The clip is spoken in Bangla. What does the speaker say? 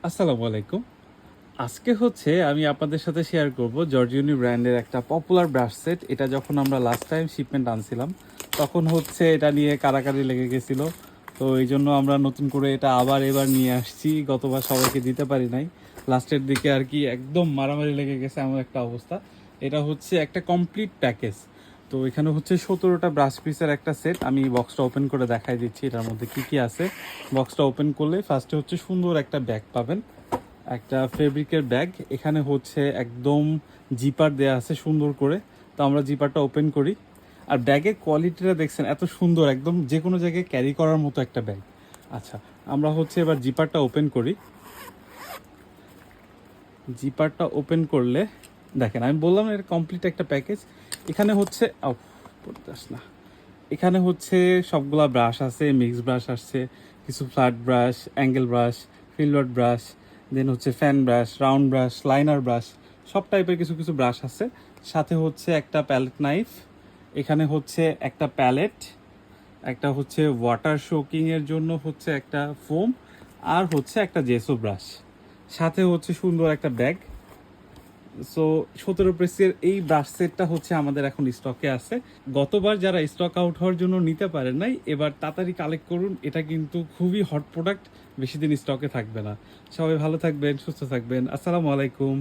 আসসালামু আলাইকুম। আজকে হচ্ছে আমি আপনাদের সাথে শেয়ার করব জর্জিওনি ব্র্যান্ডের একটা পপুলার ব্রাশ সেট। এটা যখন আমরা লাস্ট টাইম শিপমেন্ট আনছিলাম তখন হচ্ছে এটা নিয়ে কাড়াকাড়ি লেগে গেছিল। তো এই জন্য আমরা নতুন করে এটা আবার এবার নিয়ে আসছি। গতবার সবাইকে দিতে পারি নাই, লাস্টের দিকে আর কি একদম মারামারি লেগে গেছে এমন একটা অবস্থা। এটা হচ্ছে একটা কমপ্লিট প্যাকেজ। তো এখানে হচ্ছে 17টা ব্রাশ পিসের একটা সেট। আমি বক্সটা ওপেন করে দেখাই দিচ্ছি এটার মধ্যে কি কি আছে। বক্সটা ওপেন করলে ফার্স্টে হচ্ছে সুন্দর একটা ব্যাগ পাবেন, একটা ফেব্রিকের ব্যাগ। এখানে হচ্ছে একদম জিপার দেয়া আছে সুন্দর করে। তো আমরা জিপারটা ওপেন করি, আর ব্যাগের কোয়ালিটিটা দেখছেন এত সুন্দর, একদম যে কোনো জায়গায় ক্যারি করার মতো একটা ব্যাগ। আচ্ছা, আমরা হচ্ছে এবার জিপারটা ওপেন করি। জিপারটা ওপেন করলে দেখেন, আমি বললাম এটা কমপ্লিট একটা প্যাকেজ। এখানে হচ্ছে পড়তাস না, এখানে হচ্ছে সবগুলা ব্রাশ আছে, মিক্স ব্রাশ আসছে, কিছু ফ্ল্যাট ব্রাশ, অ্যাঙ্গেল ব্রাশ, ফিল্ডার ব্রাশ, দেন হচ্ছে fan brush, round brush, liner brush, সব টাইপের কিছু কিছু ব্রাশ আছে। সাথে হচ্ছে একটা প্যালেট নাইফ, এখানে হচ্ছে একটা প্যালেট, একটা হচ্ছে ওয়াটার শোকিংয়ের জন্য হচ্ছে একটা ফোম, আর হচ্ছে একটা জেসো ব্রাশ, সাথে হচ্ছে সুন্দর একটা ব্যাগ। সো 17 পিসের এই ব্রাশ সেটটা হচ্ছে আমাদের এখন স্টকে আছে। গতবার যারা স্টক আউট হওয়ার জন্য নিতে পারেন নাই, এবার তাড়াতাড়ি কালেক্ট করুন। এটা কিন্তু খুবই হট প্রোডাক্ট, বেশি দিন স্টকে থাকবে না। সবাই ভালো থাকবেন, সুস্থ থাকবেন। আসসালামু আলাইকুম।